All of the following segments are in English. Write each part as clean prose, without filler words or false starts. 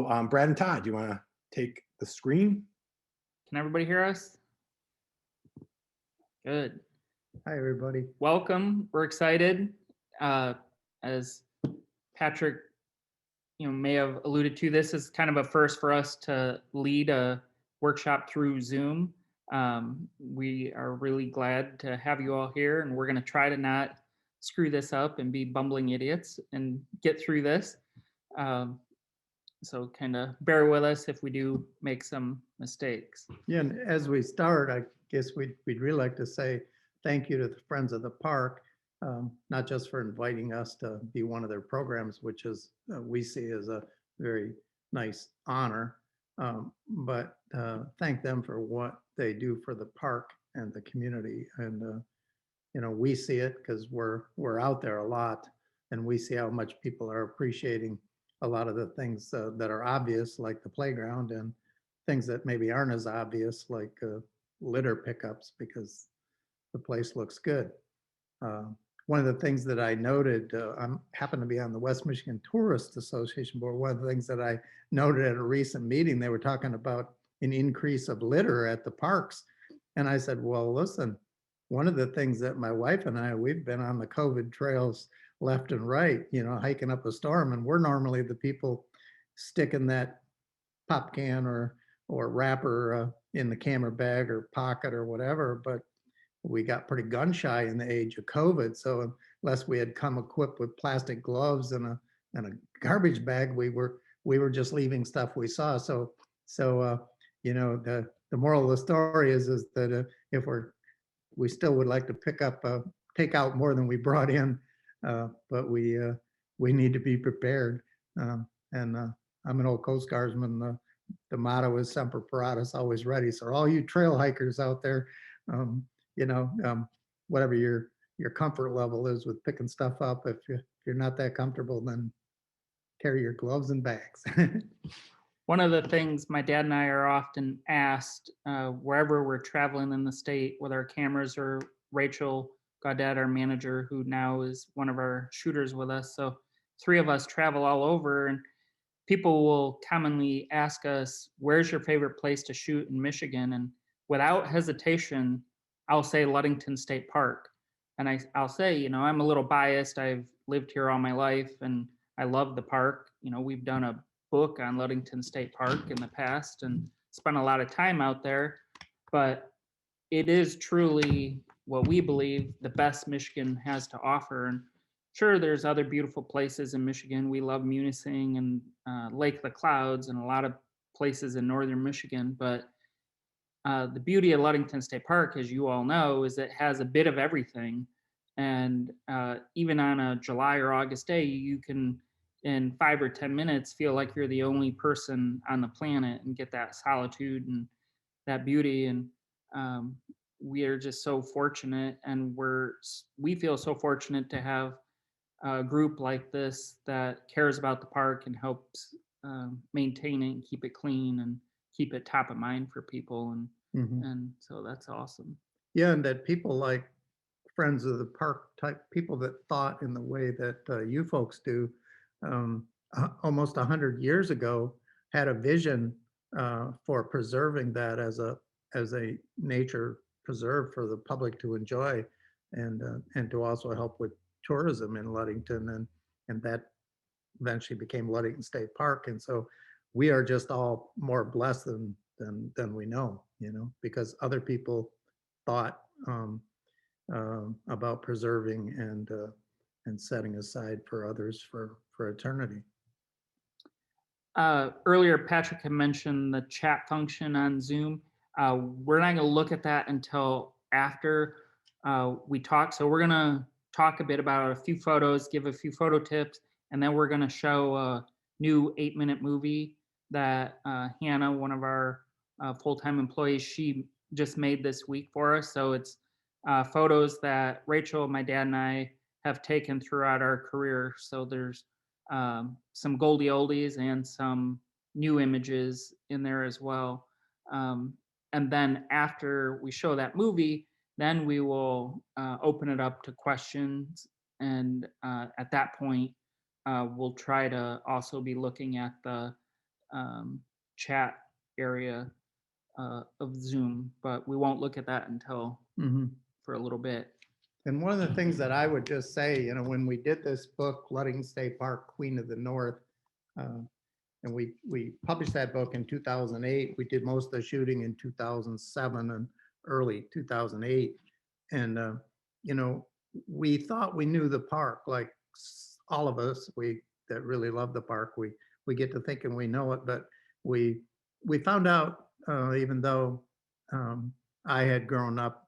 Brad and Todd, do you want to take the screen? Can everybody hear us? Good. Hi, everybody. Welcome. We're excited. As Patrick, may have alluded to, this is kind of a first for us to lead a workshop through Zoom. We are really glad to have you all here, and we're going to try to not screw this up and be bumbling idiots and get through this. So kind of bear with us if we do make some mistakes. Yeah, and as we start, I guess we'd really like to say thank you to the Friends of the Park, not just for inviting us to be one of their programs, which is we see as a very nice honor, but thank them for what they do for the park and the community. And we see it because we're out there a lot, and we see how much people are appreciating a lot of the things that are obvious, like the playground, and things that maybe aren't as obvious, like litter pickups, because the place looks good. One of the things that I noted, I happen to be on the West Michigan Tourist Association board. One of the things that I noted at a recent meeting, they were talking about an increase of litter at the parks. And I said, well, listen, one of the things that my wife and I, we've been on the COVID trails left and right, hiking up a storm, and we're normally the people sticking that pop can or wrapper in the camera bag or pocket or whatever. But we got pretty gun shy in the age of COVID. So unless we had come equipped with plastic gloves and a garbage bag, we were just leaving stuff we saw. So the moral of the story is that if we still would like to take out more than we brought in, but we need to be prepared. And I'm an old Coast Guardsman. The motto is Semper Paratus, always ready. So all you trail hikers out there, whatever your comfort level is with picking stuff up, if you're not that comfortable, then carry your gloves and bags. One of the things my dad and I are often asked wherever we're traveling in the state with our cameras, or Rachel Gaudette, our manager, who now is one of our shooters with us. So three of us travel all over, and people will commonly ask us, where's your favorite place to shoot in Michigan? And without hesitation, I'll say Ludington State Park. And I'll say, I'm a little biased. I've lived here all my life and I love the park. We've done a book on Ludington State Park in the past and spent a lot of time out there, but it is truly what we believe the best Michigan has to offer. And sure, there's other beautiful places in Michigan. We love Munising and Lake of the Clouds and a lot of places in northern Michigan, but the beauty of Ludington State Park, as you all know, is it has a bit of everything. And even on a July or August day, you can, in 5 or 10 minutes, feel like you're the only person on the planet and get that solitude and that beauty. And we are just so fortunate, and we feel so fortunate to have a group like this that cares about the park and helps maintain it and keep it clean and keep it top of mind for people. And so that's awesome. Yeah, and that people like Friends of the Park type people that thought in the way that you folks do, almost 100 years ago, had a vision for preserving that as a nature preserve for the public to enjoy, and to also help with tourism in Ludington, and that eventually became Ludington State Park. And so we are just all more blessed than we know, because other people thought about preserving and setting aside for others for eternity. Earlier, Patrick had mentioned the chat function on Zoom. We're not going to look at that until after we talk. So we're going to talk a bit about a few photos, give a few photo tips, and then we're going to show a new 8-minute movie that Hannah, one of our full-time employees, she just made this week for us. So it's photos that Rachel, my dad, and I have taken throughout our career. So there's some Goldie Oldies and some new images in there as well. And then after we show that movie, then we will open it up to questions. And at that point, we'll try to also be looking at the chat area of Zoom, but we won't look at that until Mhm. for a little bit. And one of the things that I would just say, you know, when we did this book, Ludington State Park, Queen of the North, and we published that book in 2008. We did most of the shooting in 2007 and early 2008. And, you know, we thought we knew the park, like all of us, that really love the park. We get to thinking we know it, but we found out, even though I had grown up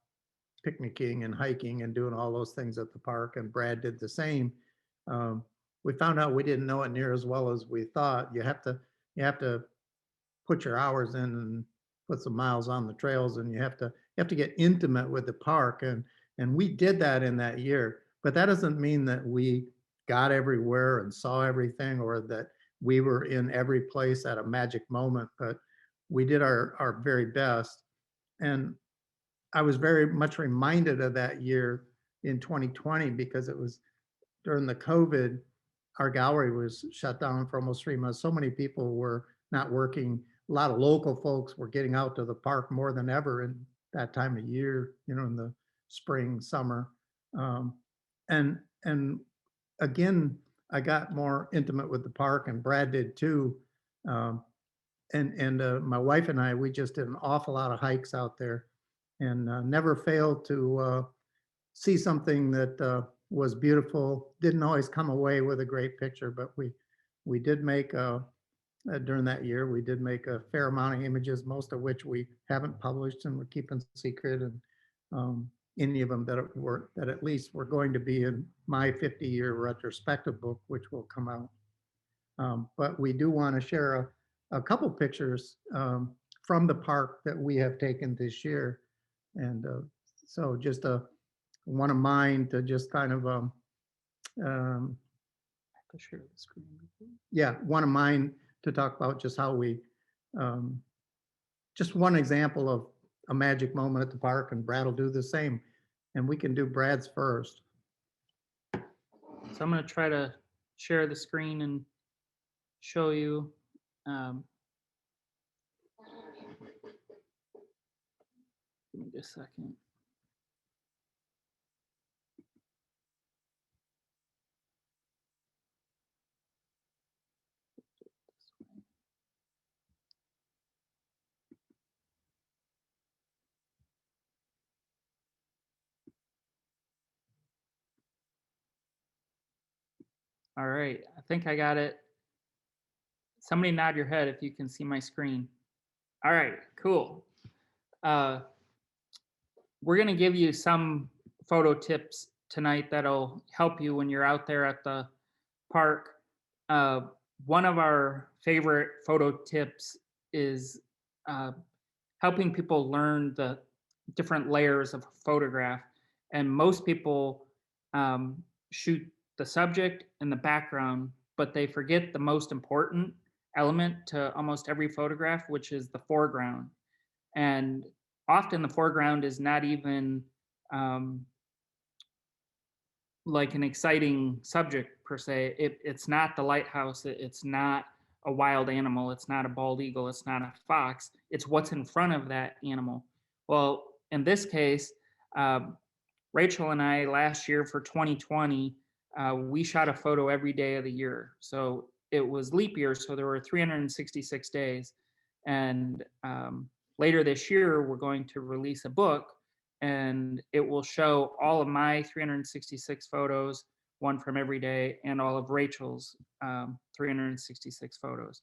picnicking and hiking and doing all those things at the park, and Brad did the same. We found out we didn't know it near as well as we thought. You have to put your hours in and put some miles on the trails, and you have to get intimate with the park, and we did that in that year. But that doesn't mean that we got everywhere and saw everything, or that we were in every place at a magic moment, but we did our very best. And I was very much reminded of that year in 2020 because it was during the COVID. Our gallery was shut down for almost 3 months. So many people were not working. A lot of local folks were getting out to the park more than ever in that time of year, you know, in the spring, summer. And again, I got more intimate with the park, and Brad did too. And my wife and I, we just did an awful lot of hikes out there, and never failed to see something that was beautiful. Didn't always come away with a great picture, but we did make during that year, we did make a fair amount of images, most of which we haven't published and we're keeping secret. And any of them that at least were going to be in my 50-year retrospective book, which will come out. But we do want to share a couple pictures from the park that we have taken this year. And so just one of mine to just kind of Share the screen. yeah, one of mine to talk about just how we just one example of a magic moment at the park, and Brad will do the same, and we can do Brad's first. So I'm going to try to share the screen and show you. Give me just a second. All right, I think I got it. Somebody nod your head if you can see my screen. All right, cool. We're going to give you some photo tips tonight that'll help you when you're out there at the park. One of our favorite photo tips is helping people learn the different layers of a photograph. And most people shoot the subject and the background, but they forget the most important element to almost every photograph, which is the foreground. And often the foreground is not even like an exciting subject per se. It's not the lighthouse. It's not a wild animal. It's not a bald eagle. It's not a fox. It's what's in front of that animal. Well, in this case, Rachel and I last year for 2020, we shot a photo every day of the year. So it was leap year, so there were 366 days. And later this year, we're going to release a book, and it will show all of my 366 photos, one from every day, and all of Rachel's 366 photos.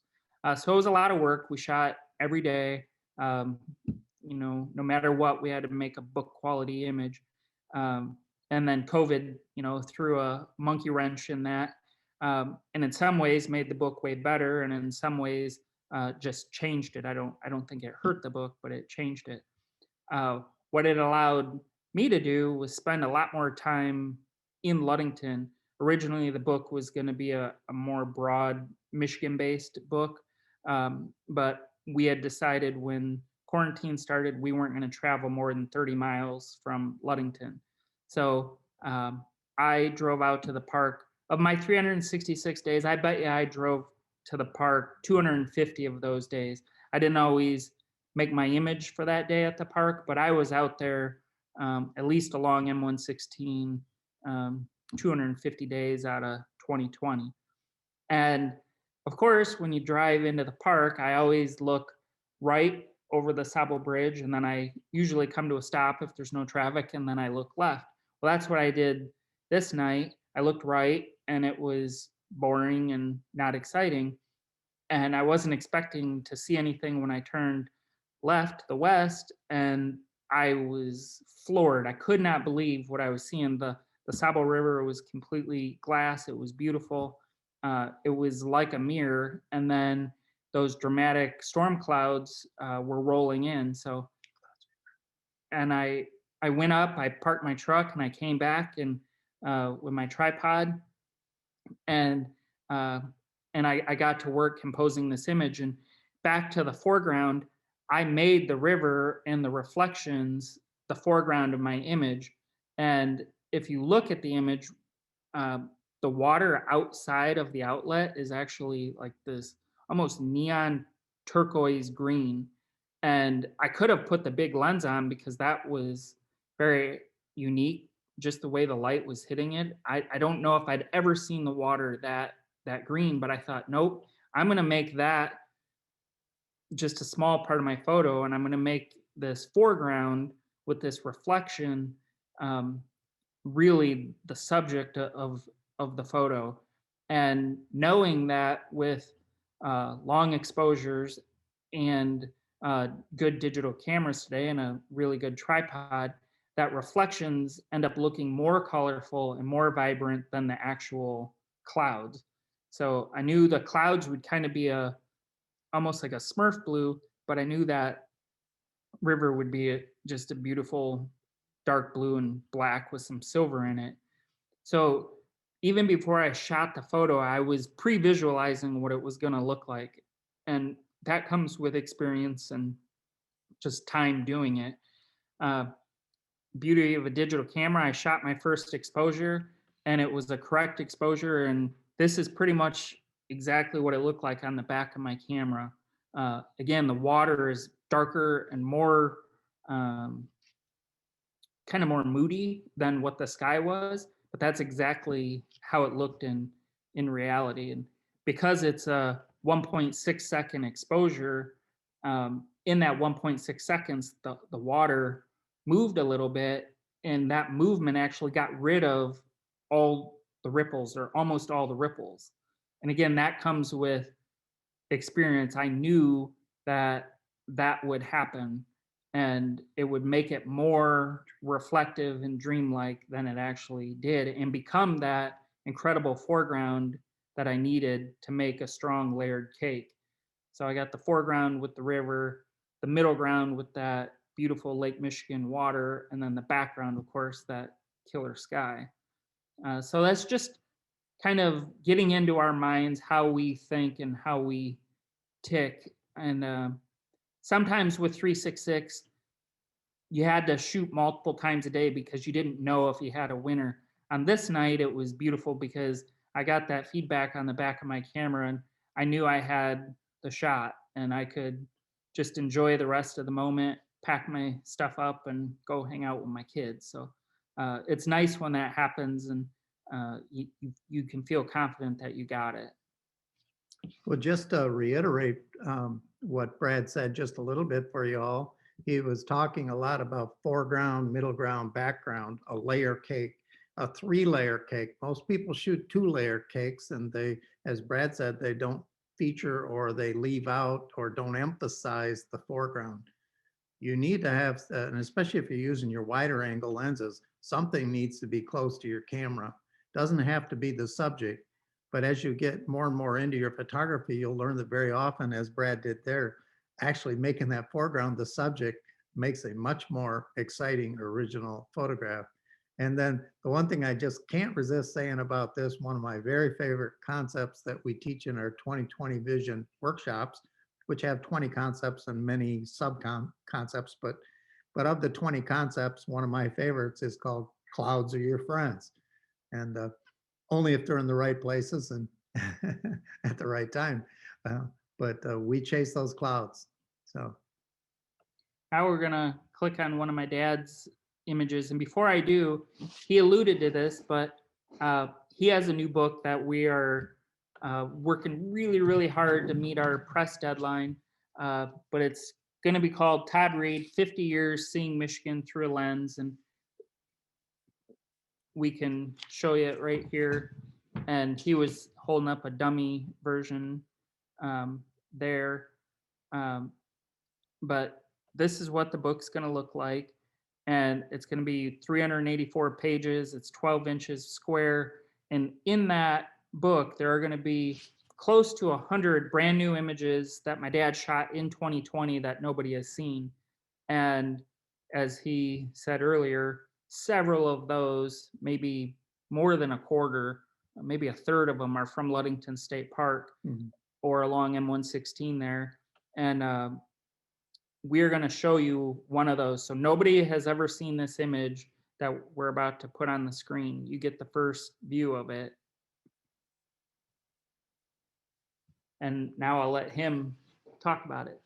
So it was a lot of work. We shot every day. You know, no matter what, we had to make a book quality image. And then COVID, you know, threw a monkey wrench in that. And in some ways made the book way better, and in some ways just changed it. I don't think it hurt the book, but it changed it. What it allowed me to do was spend a lot more time in Ludington. Originally, the book was going to be a more broad Michigan-based book, but we had decided when quarantine started, we weren't going to travel more than 30 miles from Ludington. So I drove out to the park. Of my 366 days, I bet you I drove to the park 250 of those days. I didn't always make my image for that day at the park, but I was out there at least along M116 250 days out of 2020. And of course, when you drive into the park, I always look right over the Sable Bridge, and then I usually come to a stop if there's no traffic, and then I look left. Well, that's what I did this night. I looked right, and it was boring and not exciting. And I wasn't expecting to see anything when I turned left, the west, and I was floored. I could not believe what I was seeing. The Sable River was completely glass. It was beautiful. It was like a mirror. And then those dramatic storm clouds were rolling in. So, and I went up, I parked my truck, and I came back and with my tripod, and I got to work composing this image. And back to the foreground, I made the river and the reflections the foreground of my image. And if you look at the image, the water outside of the outlet is actually like this almost neon turquoise green. And I could have put the big lens on because that was very unique, just the way the light was hitting it. I don't know if I'd ever seen the water that green, but I thought, nope, I'm going to make that just a small part of my photo, and I'm going to make this foreground with this reflection really the subject of the photo. And knowing that with long exposures and good digital cameras today and a really good tripod, that reflections end up looking more colorful and more vibrant than the actual clouds. So I knew the clouds would kind of be almost like a Smurf blue, but I knew that river would be just a beautiful dark blue and black with some silver in it. So even before I shot the photo, I was pre-visualizing what it was going to look like. And that comes with experience and just time doing it. Beauty of a digital camera, I shot my first exposure and it was the correct exposure. And this is pretty much exactly what it looked like on the back of my camera. Again, the water is darker and more kind of more moody than what the sky was, but that's exactly how it looked in reality. And because it's a 1.6 second exposure, in that 1.6 seconds, the water moved a little bit, and that movement actually got rid of all the ripples or almost all the ripples. And again, that comes with experience. I knew that would happen, and it would make it more reflective and dreamlike than it actually did, and become that incredible foreground that I needed to make a strong layered cake. So I got the foreground with the river, the middle ground with that beautiful Lake Michigan water, and then the background, of course, that killer sky. So that's just kind of getting into our minds how we think and how we tick. And sometimes with 366, you had to shoot multiple times a day because you didn't know if you had a winner. On this night, it was beautiful because I got that feedback on the back of my camera, and I knew I had the shot, and I could just enjoy the rest of the moment, pack my stuff up, and go hang out with my kids. So it's nice when that happens, and you can feel confident that you got it. Well, just to reiterate what Brad said just a little bit for you all, he was talking a lot about foreground, middle ground, background, a layer cake, a 3-layer cake. Most people shoot 2-layer cakes, and they, as Brad said, they don't feature or they leave out or don't emphasize the foreground. You need to have, and especially if you're using your wider angle lenses, something needs to be close to your camera. Doesn't have to be the subject, but as you get more and more into your photography, you'll learn that very often, as Brad did there, actually making that foreground the subject makes a much more exciting original photograph. And then the one thing I just can't resist saying about this, one of my very favorite concepts that we teach in our 2020 vision workshops, which have 20 concepts and many sub-concepts, but of the 20 concepts, one of my favorites is called clouds are your friends. And only if they're in the right places. And at the right time. But we chase those clouds. So Now we're gonna click on one of my dad's images, and before I do, he alluded to this, but he has a new book that we are working really, really hard to meet our press deadline. But it's gonna be called Todd Reed, 50 Years Seeing Michigan Through a Lens, and we can show you it right here. And he was holding up a dummy version there. But this is what the book's going to look like. And it's going to be 384 pages. It's 12 inches square. And in that book, there are going to be close to 100 brand new images that my dad shot in 2020 that nobody has seen. And as he said earlier, several of those, maybe more than a quarter, maybe a third of them are from Ludington State Park or along M116 there. And we're going to show you one of those. So nobody has ever seen this image that we're about to put on the screen. You get the first view of it. And now I'll let him talk about it.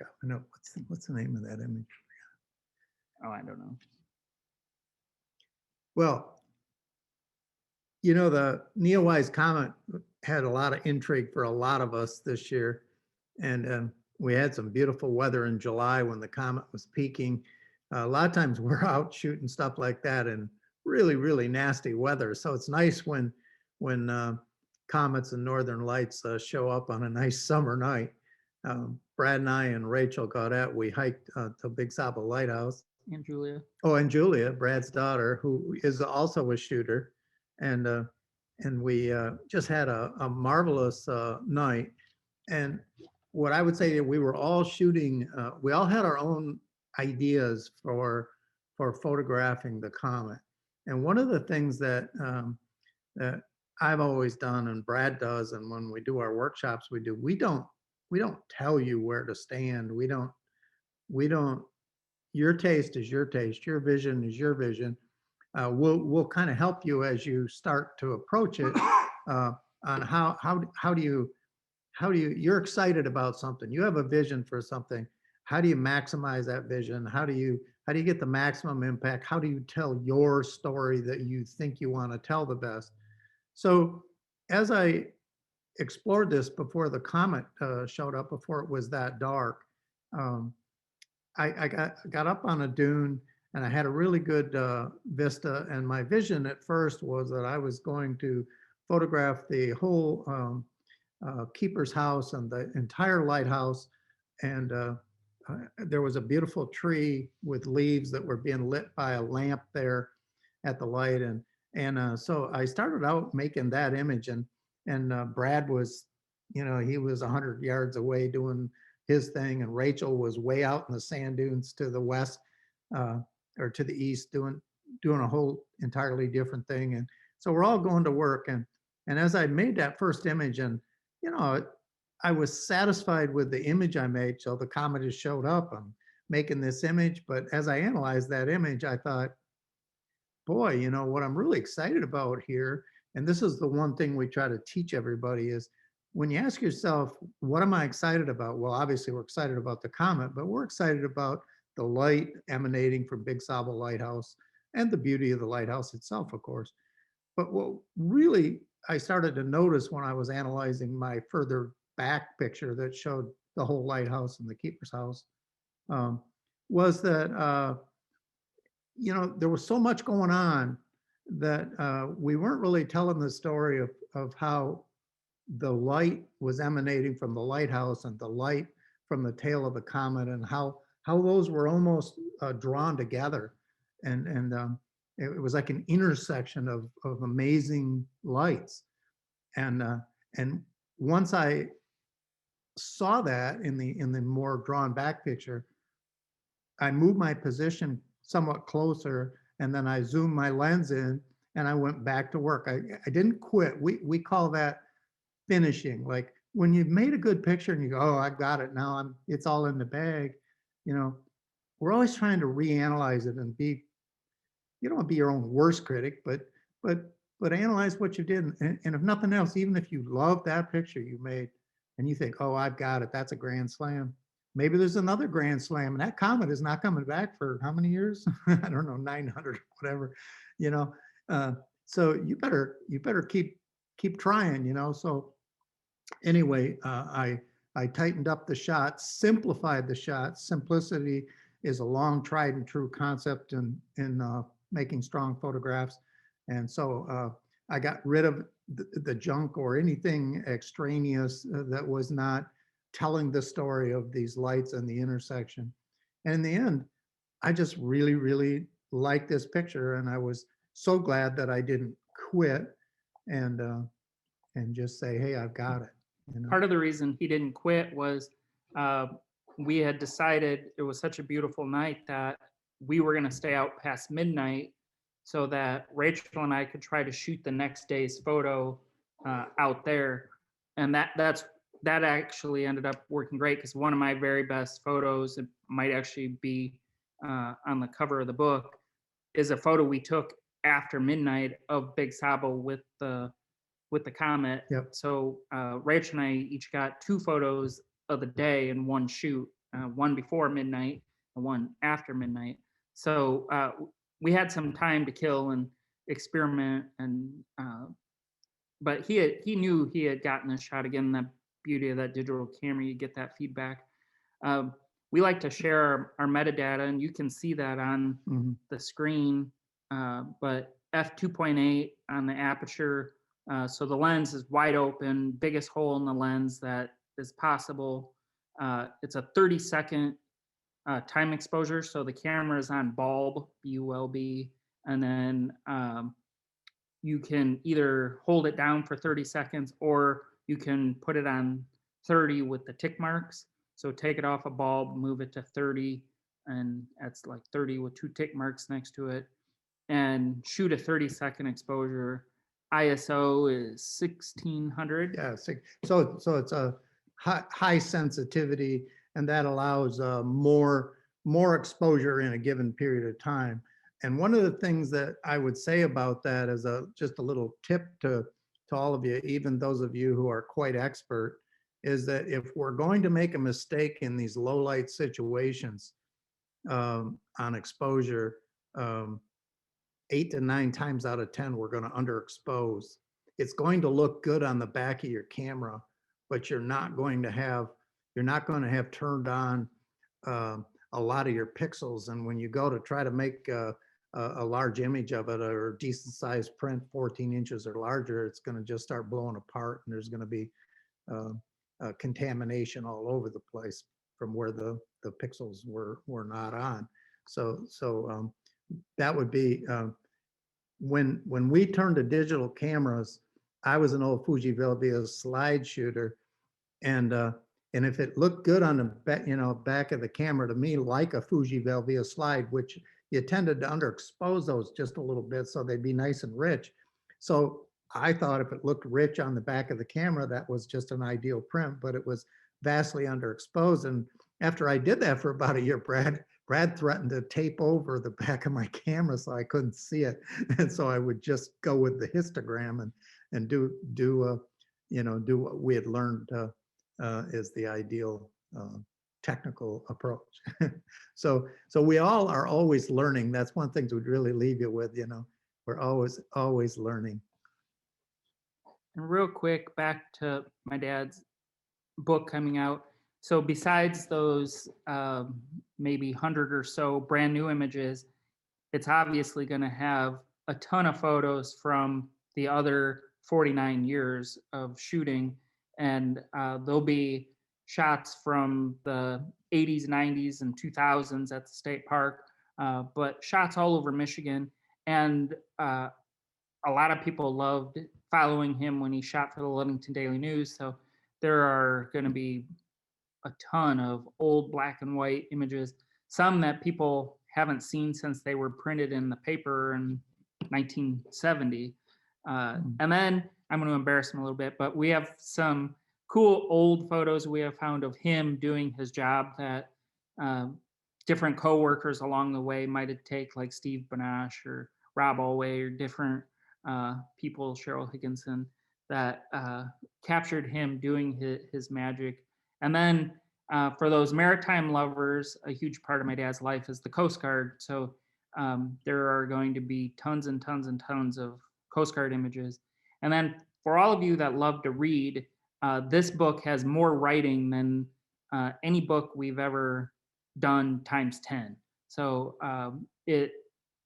I know what's the name of that image? Oh, I don't know. Well, you know, the Neowise comet had a lot of intrigue for a lot of us this year. And we had some beautiful weather in July when the comet was peaking. A lot of times we're out shooting stuff like that in really, really nasty weather. So it's nice when comets and northern lights show up on a nice summer night. Brad and I and Rachel Gaudette, we hiked to Big Saba Lighthouse. And Julia. Oh, and Julia, Brad's daughter, who is also a shooter. And we just had a marvelous night. And what I would say that we were all shooting, we all had our own ideas for photographing the comet. And one of the things that that I've always done and Brad does, and when we do our workshops, we don't tell you where to stand. We don't, your taste is your taste, your vision is your vision. We'll kind of help you as you start to approach it on how do you, you're excited about something, you have a vision for something. How do you maximize that vision? How do you get the maximum impact? How do you tell your story that you think you want to tell the best? So as I explored this before the comet showed up, before it was that dark, I got up on a dune and I had a really good vista. And my vision at first was that I was going to photograph the whole keeper's house and the entire lighthouse. And there was a beautiful tree with leaves that were being lit by a lamp there at the light. And so I started out making that image, and Brad was, you know, he was 100 yards away doing his thing, and Rachel was way out in the sand dunes to the west or to the east doing a whole entirely different thing. And so we're all going to work. And as I made that first image, and you know, I was satisfied with the image I made. So the comet has showed up. I'm making this image, but as I analyzed that image, I thought, boy, you know, what I'm really excited about here, and this is the one thing we try to teach everybody, is when you ask yourself, what am I excited about? Well, obviously we're excited about the comet, but we're excited about the light emanating from Big Saba Lighthouse and the beauty of the lighthouse itself, of course. But what really I started to notice when I was analyzing my further back picture that showed the whole lighthouse and the keeper's house was that, you know, there was so much going on that we weren't really telling the story of how the light was emanating from the lighthouse and the light from the tail of the comet, and how those were almost drawn together. And it was like an intersection of amazing lights. And once I saw that in the more drawn back picture, I moved my position somewhat closer, and then I zoomed my lens in and I went back to work. I didn't quit. We call that finishing. Like when you've made a good picture and you go, oh, I got it now, it's all in the bag. You know, we're always trying to reanalyze it and be, you don't want to be your own worst critic, but but analyze what you did. And if nothing else, even if you love that picture you made and you think, oh, I've got it, that's a grand slam. Maybe there's another grand slam and that comet is not coming back for how many years? I don't know, 900, whatever, you know. So you better keep trying, you know. So anyway, I tightened up the shot, simplified the shot. Simplicity is a long tried and true concept in making strong photographs. And so I got rid of the junk or anything extraneous that was not telling the story of these lights and the intersection. And in the end, I just really, really liked this picture. And I was so glad that I didn't quit and just say, hey, I've got it. You know? Part of the reason he didn't quit was we had decided it was such a beautiful night that we were going to stay out past midnight so that Rachel and I could try to shoot the next day's photo out there. And that actually ended up working great because one of my very best photos, it might actually be on the cover of the book, is a photo we took after midnight of Big Sabo with the comet. Yep. So Rachel and I each got 2 photos of the day in one shoot, one before midnight and one after midnight. So we had some time to kill and experiment, and but he knew he had gotten a shot. Again, the beauty of that digital camera, you get that feedback. We like to share our metadata, and you can see that on the screen. But f2.8 on the aperture. So the lens is wide open, biggest hole in the lens that is possible. It's a 30-second time exposure. So the camera is on bulb, B-U-L-B, and then you can either hold it down for 30 seconds or you can put it on 30 with the tick marks. So take it off a bulb, move it to 30, and that's like 30 with 2 tick marks next to it, and shoot a 30-second exposure. ISO is 1600. Yeah, so it's a high sensitivity, and that allows more exposure in a given period of time. And one of the things that I would say about that as just a little tip to all of you, even those of you who are quite expert, is that if we're going to make a mistake in these low light situations on exposure, 8 to 9 times out of 10, we're going to underexpose. It's going to look good on the back of your camera, but you're not going to have turned on a lot of your pixels. And when you go to try to make a large image of it or a decent sized print, 14 inches or larger, it's going to just start blowing apart, and there's going to be contamination all over the place from where the pixels were not on. So that would be when we turned to digital cameras. I was an old Fuji Velvia slide shooter, and if it looked good on the back of the camera, to me, like a Fuji Velvia slide, which you tended to underexpose those just a little bit so they'd be nice and rich. So I thought if it looked rich on the back of the camera, that was just an ideal print, but it was vastly underexposed. And after I did that for about a year, Brad threatened to tape over the back of my camera so I couldn't see it. And so I would just go with the histogram and do what we had learned is the ideal technical approach. So we all are always learning. That's one thing we'd really leave you with, we're always learning. And real quick, back to my dad's book coming out. So besides those maybe 100 or so brand new images, it's obviously going to have a ton of photos from the other 49 years of shooting. And there'll be shots from the 80s, 90s, and 2000s at the state park, but shots all over Michigan. And a lot of people loved following him when he shot for the Ludington Daily News. So there are going to be a ton of old black and white images, some that people haven't seen since they were printed in the paper in 1970. And then I'm going to embarrass him a little bit, but we have some cool old photos we have found of him doing his job that different coworkers along the way might have taken, like Steve Banash or Rob Alway or different people, Cheryl Higginson, that captured him doing his magic. And then for those maritime lovers, a huge part of my dad's life is the Coast Guard. So there are going to be tons and tons and tons of Coast Guard images. And then for all of you that love to read, this book has more writing than any book we've ever done times 10. So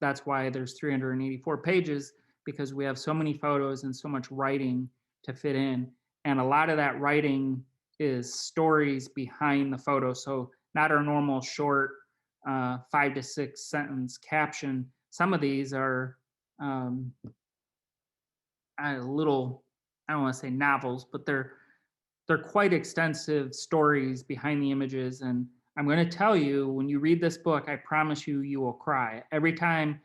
that's why there's 384 pages, because we have so many photos and so much writing to fit in. And a lot of that writing is stories behind the photo. So not our normal short 5 to 6 sentence caption. Some of these are a little, I don't want to say novels, but they're quite extensive stories behind the images. And I'm going to tell you, when you read this book, I promise you, you will cry. Every time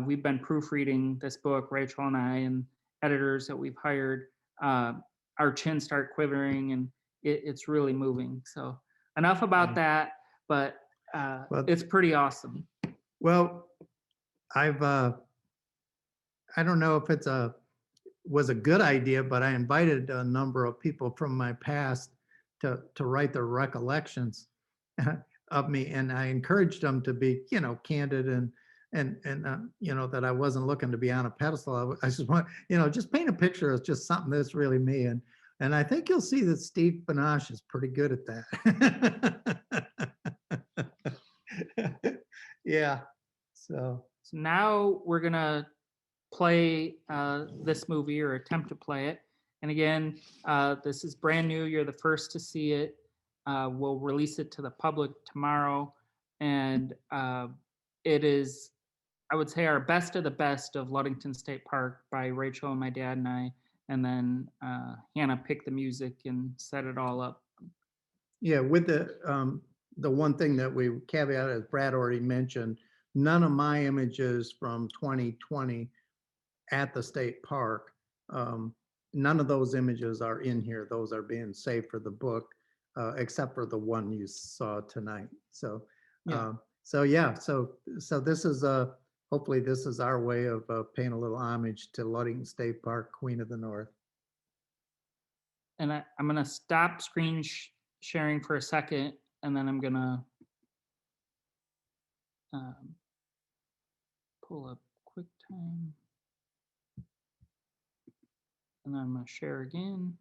we've been proofreading this book, Rachel and I and editors that we've hired, our chins start quivering, and it's really moving. So enough about that, but it's pretty awesome. Well, I don't know if was a good idea, but I invited a number of people from my past to write their recollections of me, and I encouraged them to be, candid and that I wasn't looking to be on a pedestal. I just want, just paint a picture of just something that's really me, and I think you'll see that Steve Banash is pretty good at that. Yeah. So now we're gonna play this movie, or attempt to play it. And again, this is brand new. You're the first to see it. We'll release it to the public tomorrow. And it is, I would say, our best of the best of Ludington State Park by Rachel and my dad and I. And then Hannah picked the music and set it all up. Yeah, with the one thing that we caveat, as Brad already mentioned, none of my images from 2020 at the state park, none of those images are in here. Those are being saved for the book, except for the one you saw tonight. So so this is hopefully this is our way of paying a little homage to Ludington State Park, Queen of the North. And I'm gonna stop screen sharing for a second, and then I'm gonna pull up QuickTime. And then I'm going to share again.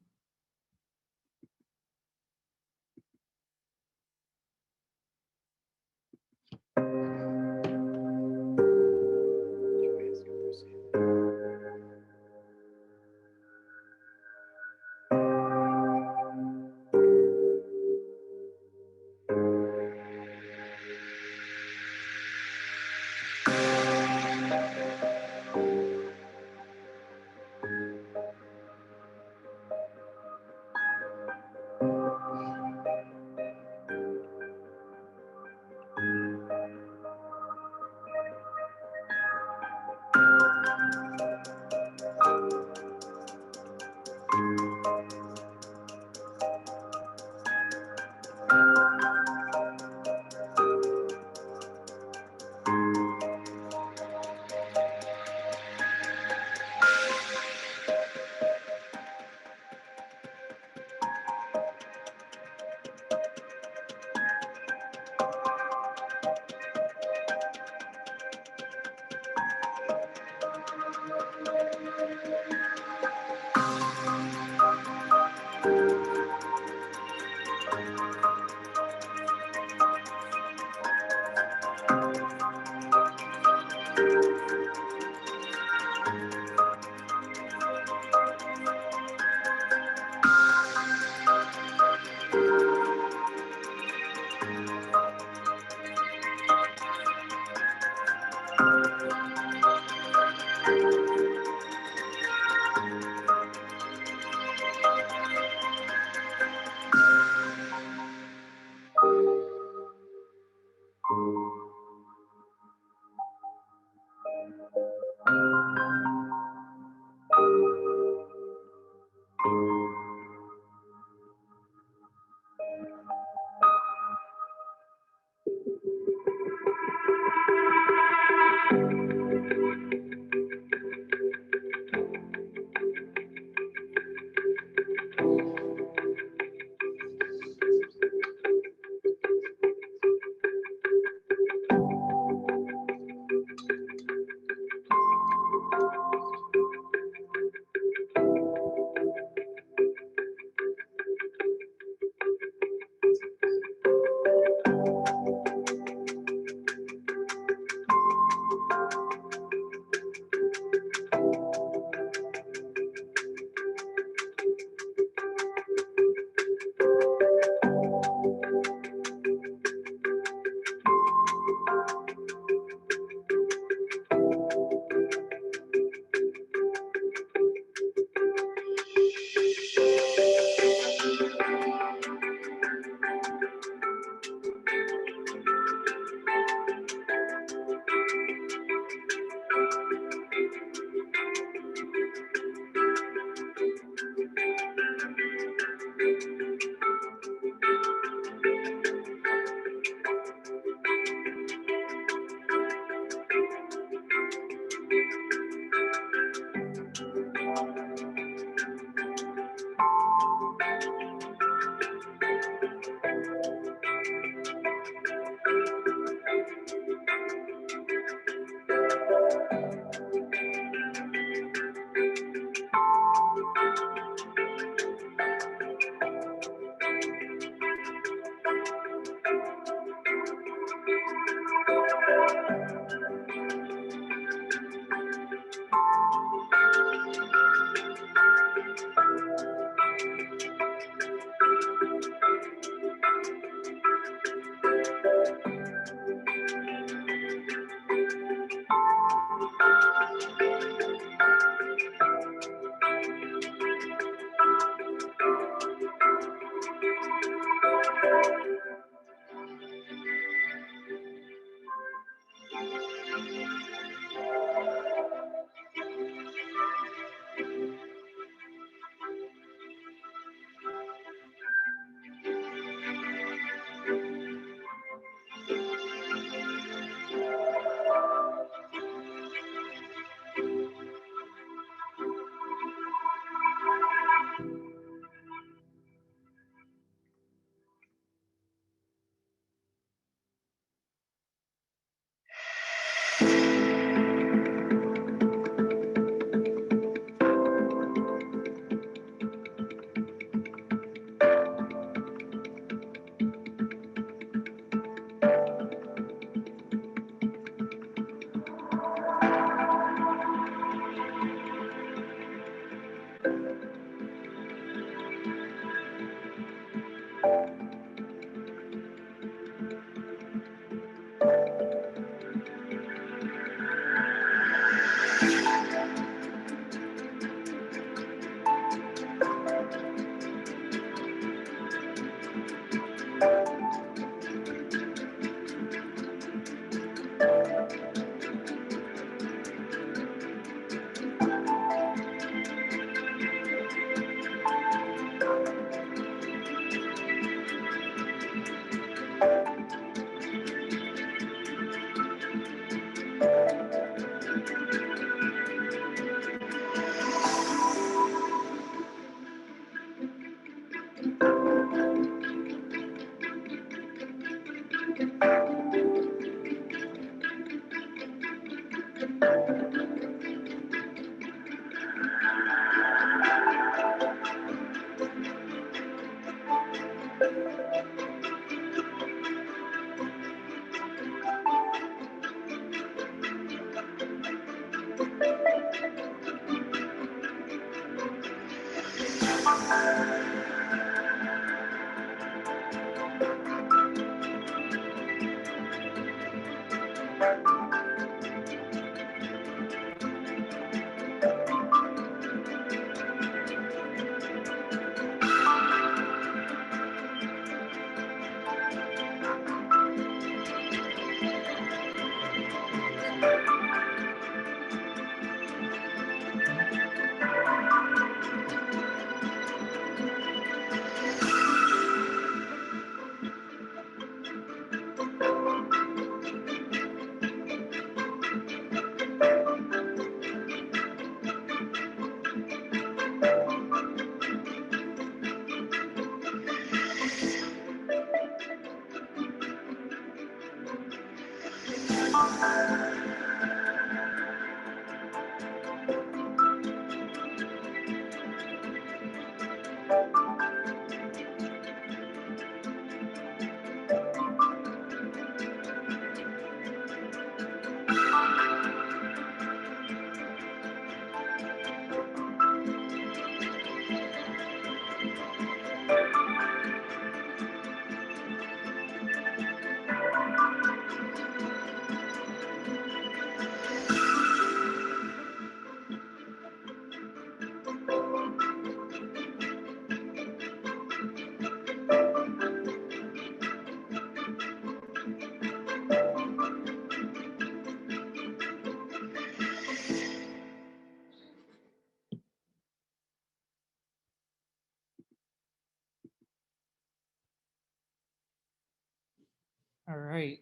All right.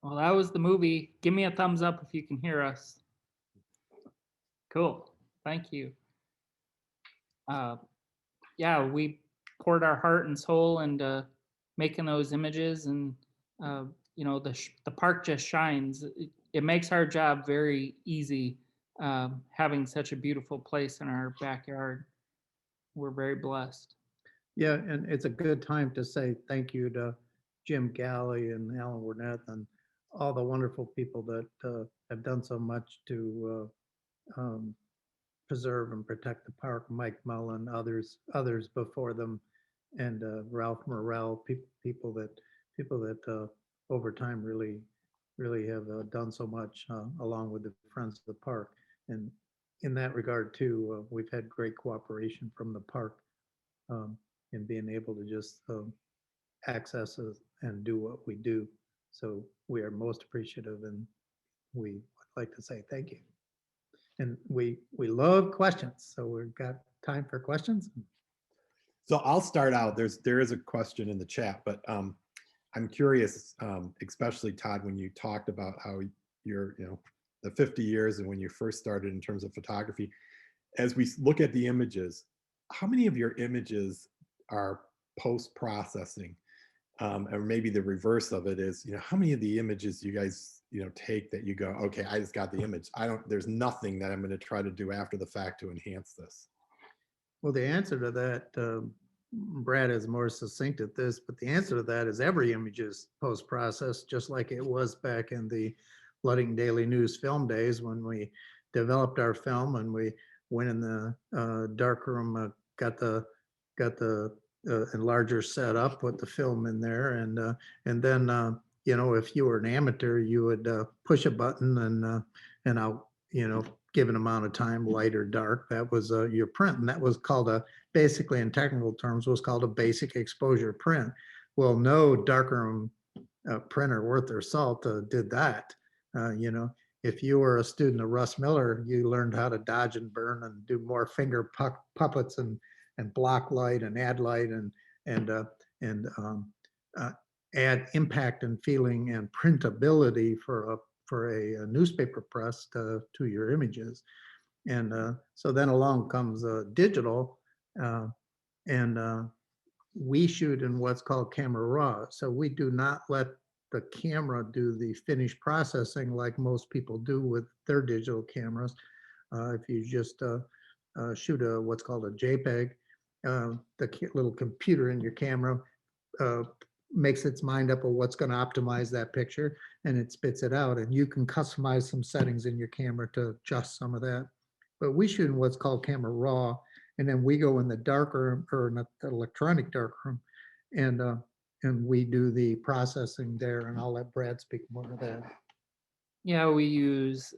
Well, that was the movie. Give me a thumbs up if you can hear us. Cool. Thank you. Yeah, we poured our heart and soul into making those images, and the park just shines. It makes our job very easy, having such a beautiful place in our backyard. We're very blessed. Yeah, and it's a good time to say thank you to Jim Galley and Alan Werneth and all the wonderful people that have done so much to preserve and protect the park. Mike Mullen, others before them, and Ralph Morrell, people that over time really have done so much, along with the Friends of the Park. And in that regard too, we've had great cooperation from the park in being able to just access and do what we do. So we are most appreciative, and we would like to say thank you. And we love questions, so we've got time for questions. So I'll start out. There is a question in the chat, but I'm curious, especially Todd, when you talked about how you're, the 50 years and when you first started in terms of photography, as we look at the images, how many of your images are post-processing? Or maybe the reverse of it is, how many of the images you guys, take that you go, okay, I just got the image. There's nothing that I'm going to try to do after the fact to enhance this. Well, the answer to that, Brad is more succinct at this, but the answer to that is every image is post-processed, just like it was back in the Ludington Daily News film days when we developed our film and we went in the dark room, got the enlarger set up, put the film in there, and then if you were an amateur, you would push a button and out, given amount of time, light or dark, that was your print, and that was called basically in technical terms was called a basic exposure print. Well, no darkroom printer worth their salt did that. If you were a student of Russ Miller, you learned how to dodge and burn and do more finger puppets and block light and add light and add impact and feeling and printability for a newspaper press to your images. And so then along comes digital, and we shoot in what's called camera raw. So we do not let the camera do the finished processing like most people do with their digital cameras. If you just shoot what's called a JPEG, the little computer in your camera uh, makes its mind up of what's going to optimize that picture, and it spits it out. And you can customize some settings in your camera to adjust some of that. But we shoot in what's called camera raw, and then we go in the darkroom, or not the electronic darkroom, and we do the processing there. And I'll let Brad speak more to that. Yeah, we use,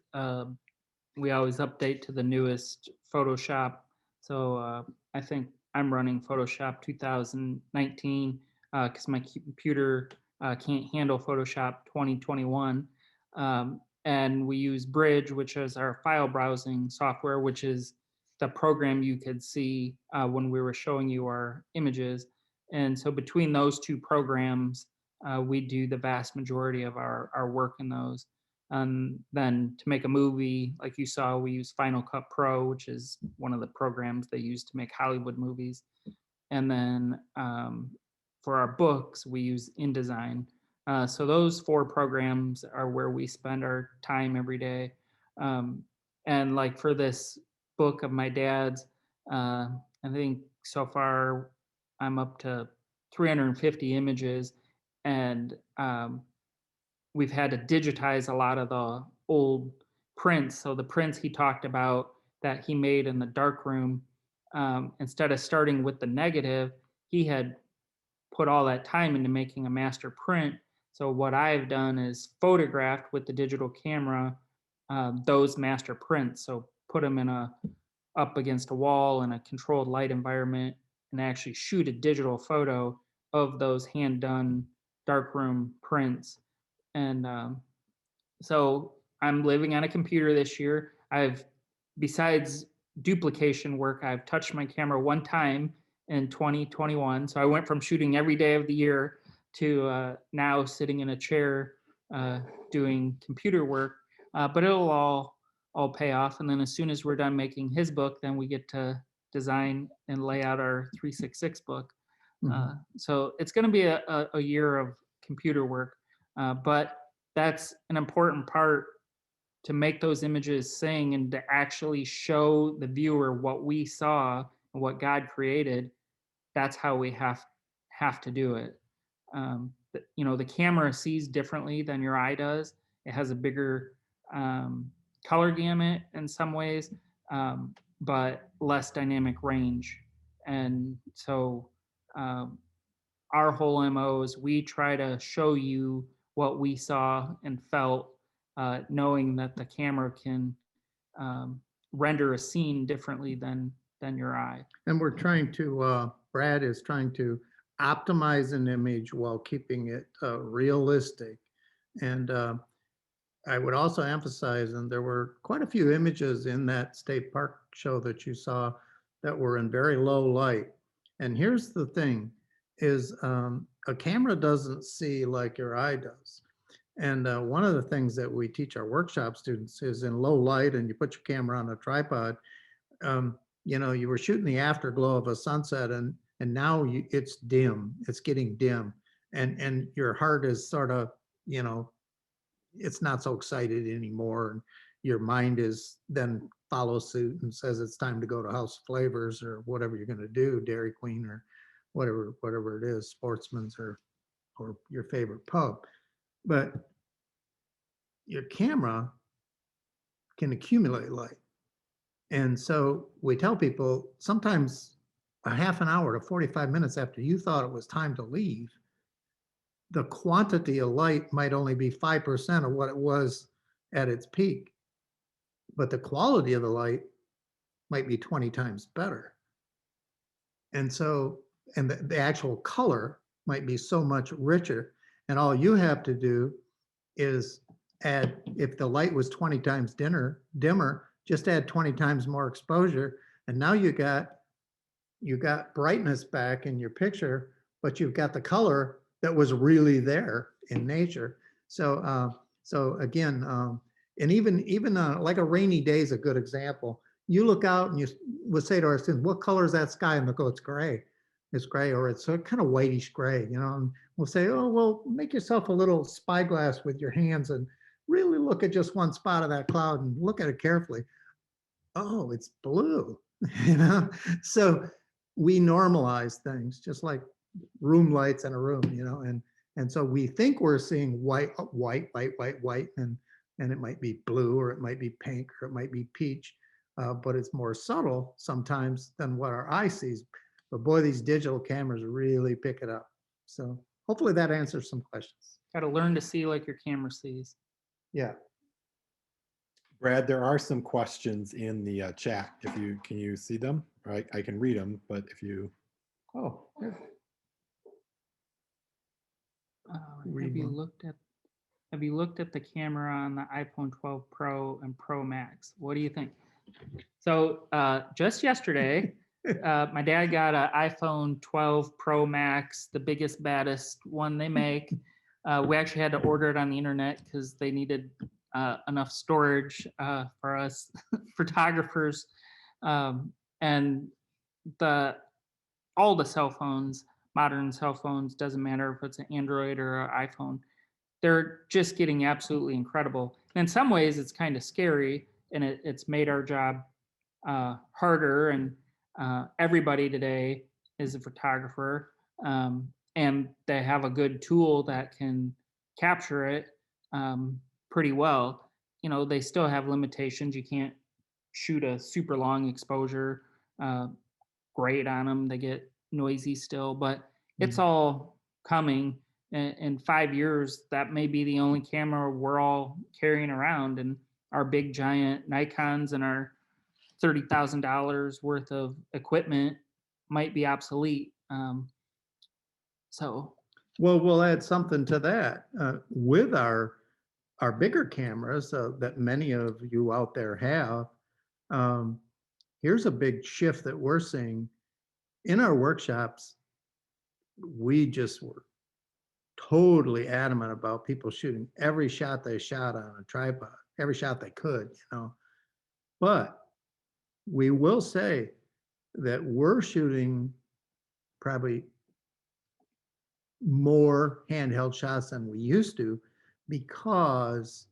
we always update to the newest Photoshop. So I think I'm running Photoshop 2019 because my computer can't handle Photoshop 2021. And we use Bridge, which is our file browsing software, which is the program you could see when we were showing you our images. And so between those two programs, we do the vast majority of our work in those. Then to make a movie, like you saw, we use Final Cut Pro, which is one of the programs they use to make Hollywood movies. And then for our books, we use InDesign. So those 4 programs are where we spend our time every day. And like for this book of my dad's, I think so far I'm up to 350 images, and we've had to digitize a lot of the old prints. So the prints he talked about that he made in the darkroom, instead of starting with the negative, he had put all that time into making a master print. So what I've done is photographed with the digital camera those master prints. So put them in up against a wall in a controlled light environment, and actually shoot a digital photo of those hand done darkroom prints. And so I'm living on a computer this year. Besides duplication work, I've touched my camera one time in 2021. So I went from shooting every day of the year to now sitting in a chair doing computer work. But it'll all pay off. And then as soon as we're done making his book, then we get to design and lay out our 366 book. So it's going to be a year of computer work. But that's an important part to make those images sing and to actually show the viewer what we saw and what God created. That's how we have to do it. The camera sees differently than your eye does. It has a bigger color gamut in some ways, but less dynamic range. And so our whole MO is we try to show you what we saw and felt, knowing that the camera can render a scene differently than your eye. And we're trying to, Brad is trying to optimize an image while keeping it realistic. And I would also emphasize, and there were quite a few images in that state park show that you saw that were in very low light. And here's the thing is a camera doesn't see like your eye does. And one of the things that we teach our workshop students is in low light, and you put your camera on a tripod, you were shooting the afterglow of a sunset, and now it's dim, it's getting dim, and your heart is sort of, it's not so excited anymore, and your mind is then follows suit and says it's time to go to House of Flavors or whatever you're going to do, Dairy Queen or whatever it is, Sportsman's or your favorite pub. But your camera can accumulate light. And so we tell people sometimes a half an hour to 45 minutes after you thought it was time to leave, the quantity of light might only be 5% of what it was at its peak, but the quality of the light might be 20 times better. And so, and the actual color might be so much richer. And all you have to do is add, if the light was 20 times dimmer, just add 20 times more exposure. And now you got brightness back in your picture, but you've got the color that was really there in nature. So, so again, and even like a rainy day is a good example. You look out and you would say to our students, what color is that sky? And they'll go, it's gray. it's gray, or it's a kind of whitish gray, you know, and we'll say, oh, well, make yourself a little spyglass with your hands and really look at just one spot of that cloud and look at it carefully. Oh, it's blue, you know? So we normalize things just like room lights in a room, you know, and so we think we're seeing white, and it might be blue, or it might be pink, or it might be peach, but it's more subtle sometimes than what our eye sees. But boy, these digital cameras really pick it up. So hopefully that answers some questions. Got to learn to see like your camera sees. Yeah. Brad, there are some questions in the chat. If you can you see them? Right, I can read them, but if you Oh, good. Have you looked at the camera on the iPhone 12 Pro and Pro Max? What do you think? So just yesterday, my dad got an iPhone 12 Pro Max, the biggest, baddest one they make. We actually had to order it on the internet because they needed enough storage for us photographers. And all the cell phones, modern cell phones, doesn't matter if it's an Android or an iPhone, they're just getting absolutely incredible. And in some ways, it's kind of scary, and it's made our job harder. And everybody today is a photographer, and they have a good tool that can capture it pretty well. You know, they still have limitations. You can't shoot a super long exposure great on them. They get noisy still, but it's all coming. In 5 years, that may be the only camera we're all carrying around, and our big giant Nikons and our $30,000 worth of equipment might be obsolete. So, well, we'll add something to that with our bigger cameras that many of you out there have. Here's a big shift that we're seeing in our workshops. We just were totally adamant about people shooting every shot they shot on a tripod, every shot they could, you know. But we will say that we're shooting probably more handheld shots than we used to, because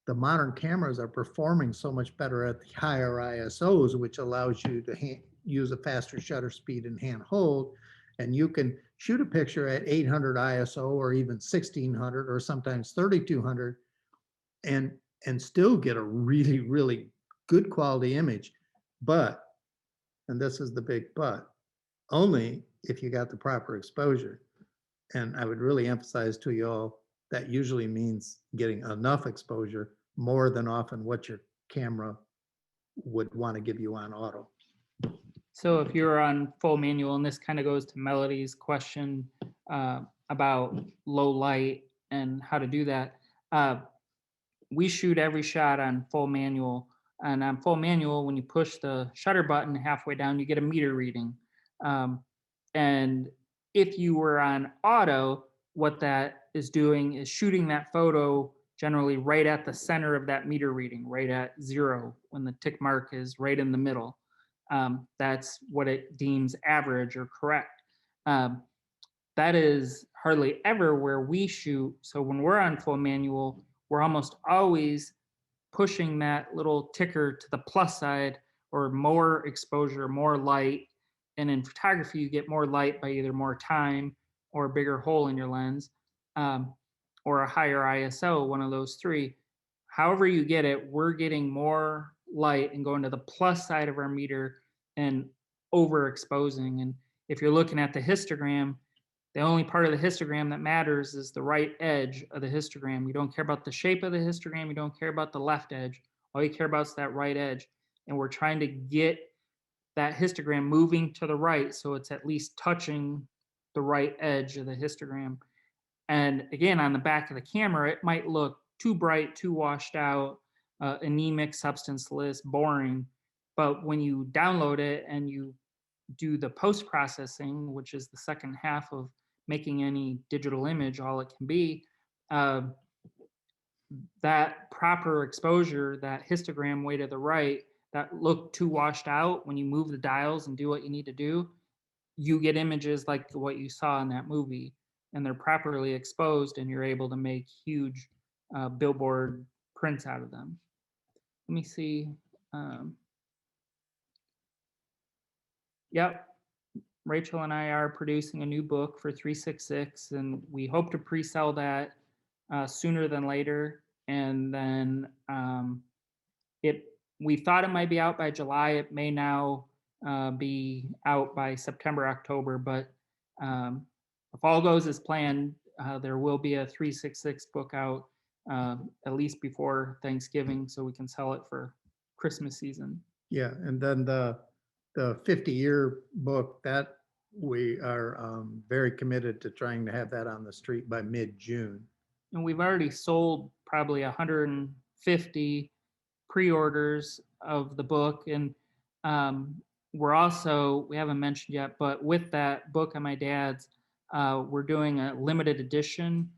the modern cameras are performing so much better at the higher ISOs, which allows you to use a faster shutter speed and hand hold. And you can shoot a picture at 800 ISO or even 1600 or sometimes 3200 and still get a really, really good quality image. But, and this is the big but, only if you got the proper exposure. And I would really emphasize to you all that usually means getting enough exposure, more than often what your camera would want to give you on auto. so if you're on full manual, and this kind of goes to Melody's question about low light and how to do that, we shoot every shot on full manual. And on full manual, when you push the shutter button halfway down, you get a meter reading. And if you were on auto, what that is doing is shooting that photo generally right at the center of that meter reading, right at 0, when the tick mark is right in the middle. That's what it deems average or correct. That is hardly ever where we shoot. So when we're on full manual, we're almost always pushing that little ticker to the plus side, or more exposure, more light. And in photography, you get more light by either more time or a bigger hole in your lens, or a higher ISO, one of those three. However you get it, we're getting more light and going to the plus side of our meter and overexposing. And if you're looking at the histogram, the only part of the histogram that matters is the right edge of the histogram. You don't care about the shape of the histogram. You don't care about the left edge. All you care about is that right edge. And we're trying to get that histogram moving to the right, so it's at least touching the right edge of the histogram. And again, on the back of the camera, it might look too bright, too washed out, anemic, substanceless, boring. But when you download it and you do the post-processing, which is the second half of making any digital image all it can be, that proper exposure, that histogram way to the right, that look too washed out, when you move the dials and do what you need to do, you get images like what you saw in that movie, and they're properly exposed, and you're able to make huge billboard prints out of them. Let me see. Um, yep, Rachel and I are producing a new book for 366, and we hope to pre-sell that sooner than later. And then it we thought it might be out by July. It may now be out by September, October. But if all goes as planned, there will be a 366 book out at least before Thanksgiving, so we can sell it for Christmas season. Yeah, and then the 50-year book, that we are very committed to trying to have that on the street by mid-June. And we've already sold probably 150 pre-orders of the book. And we haven't mentioned yet, but with that book on my dad's, we're doing a limited edition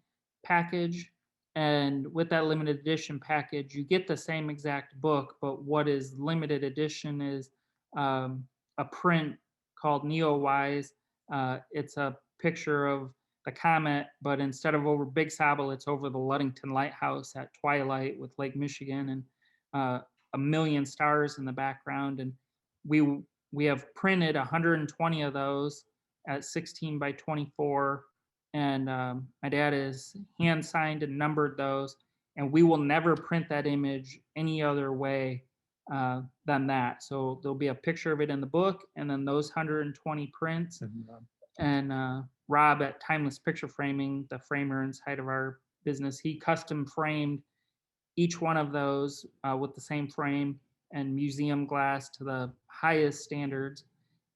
package. And with that limited edition package, you get the same exact book, but what is limited edition is a print called Neowise. It's a picture of the comet, but instead of over Big Sobble, it's over the Ludington Lighthouse at twilight with Lake Michigan, and a million stars in the background. And we have printed 120 of those at 16 by 24, and my dad has hand signed and numbered those, and we will never print that image any other way than that. So there'll be a picture of it in the book, and then those 120 prints. And Rob at Timeless Picture Framing, the framer inside of our business, he custom framed each one of those with the same frame and museum glass to the highest standards.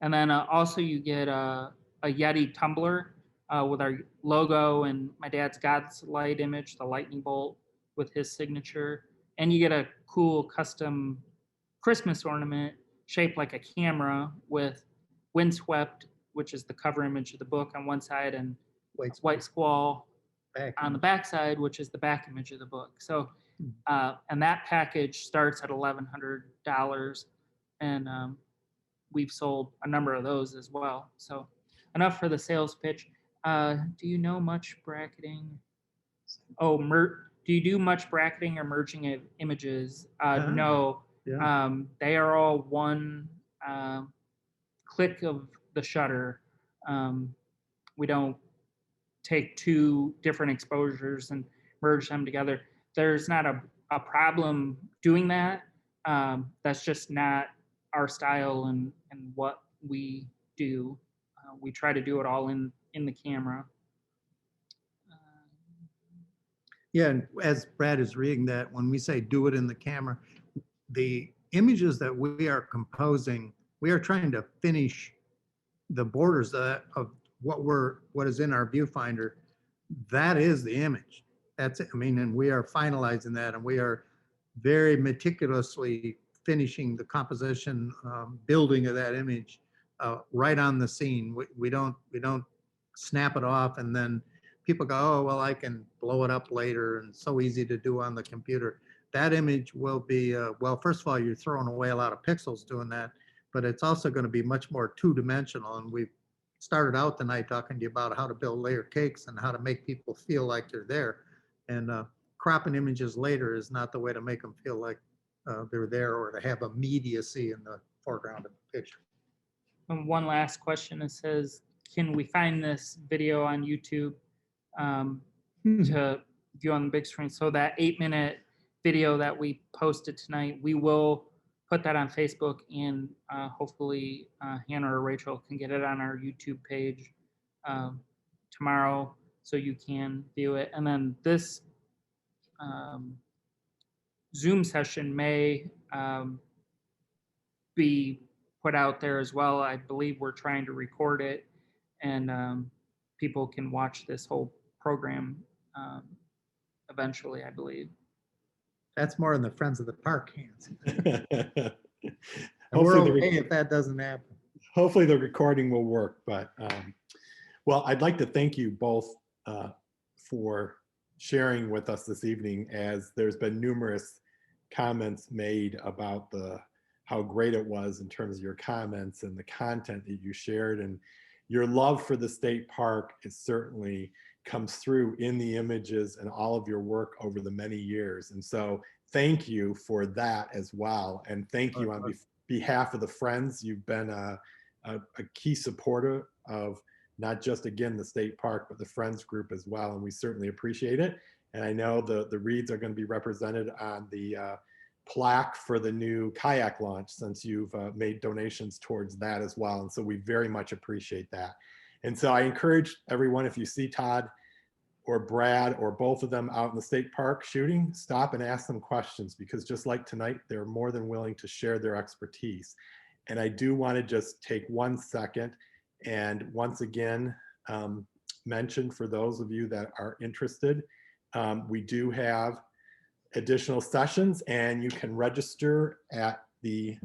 And then also you get a Yeti tumbler with our logo and my dad's God's light image, the lightning bolt with his signature. And you get a cool custom Christmas ornament shaped like a camera with Windswept, which is the cover image of the book on one side, and White Squall on the back side, which is the back image of the book. So, and that package starts at $1,100, and we've sold a number of those as well. So, enough for the sales pitch. Do you know much bracketing? Oh, do you do much bracketing or merging of images? No. Yeah. They are all one click of the shutter. We don't take two different exposures and merge them together. There's not a problem doing that. That's just not our style and what we do. We try to do it all in the camera. Yeah, and as Brad is reading that, when we say do it in the camera, the images that we are composing, we are trying to finish the borders of what is in our viewfinder. That is the image. That's it. I mean, and we are finalizing that, and we are very meticulously finishing the composition, building of that image right on the scene. We don't snap it off and then people go, oh, well, I can blow it up later, and so easy to do on the computer. That image will be, well, first of all, you're throwing away a lot of pixels doing that, but it's also going to be much more two-dimensional. And we've started out the night talking to you about how to build layer cakes and how to make people feel like they're there. And cropping images later is not the way to make them feel like they're there or to have immediacy in the foreground of the picture. And one last question, it says, can we find this video on YouTube to view on the big screen? So that 8-minute video that we posted tonight, we will put that on Facebook, and hopefully Hannah or Rachel can get it on our YouTube page tomorrow so you can view it. And then this Zoom session may be put out there as well. I believe we're trying to record it, and people can watch this whole program eventually, I believe. That's more in the Friends of the Park hands. And we're okay if that doesn't happen. Hopefully the recording will work. But well, I'd like to thank you both for sharing with us this evening, as there's been numerous comments made about how great it was in terms of your comments and the content that you shared. And your love for the state park is certainly comes through in the images and all of your work over the many years. And so thank you for that as well. And thank you on behalf of the Friends. You've been a key supporter of not just, again, the state park, but the Friends group as well. And we certainly appreciate it. And I know the Reeds are going to be represented on the plaque for the new kayak launch, since you've made donations towards that as well. And so we very much appreciate that. And so I encourage everyone, if you see Todd or Brad or both of them out in the state park shooting, stop and ask them questions, because just like tonight, they're more than willing to share their expertise. And I do want to just take 1 second and once again mention, for those of you that are interested, we do have additional sessions, and you can register at the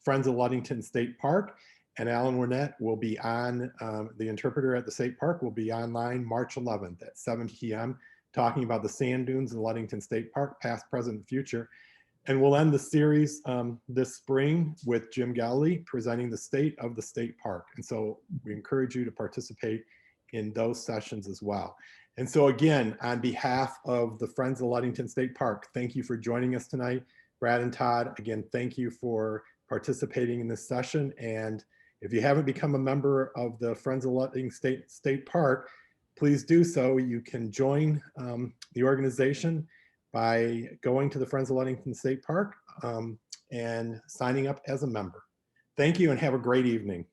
Friends of Ludington State Park. And Alan Wernette will be on, the interpreter at the state park will be online March 11th at 7 p.m. talking about the sand dunes in Ludington State Park, past, present, future. And we'll end the series this spring with Jim Galley presenting the state of the state park. And so we encourage you to participate in those sessions as well. And so again, on behalf of the Friends of Ludington State Park, thank you for joining us tonight. Brad and Todd, again, thank you for participating in this session. And if you haven't become a member of the Friends of Ludington State Park, please do so. You can join the organization by going to the Friends of Ludington State Park and signing up as a member. Thank you and have a great evening.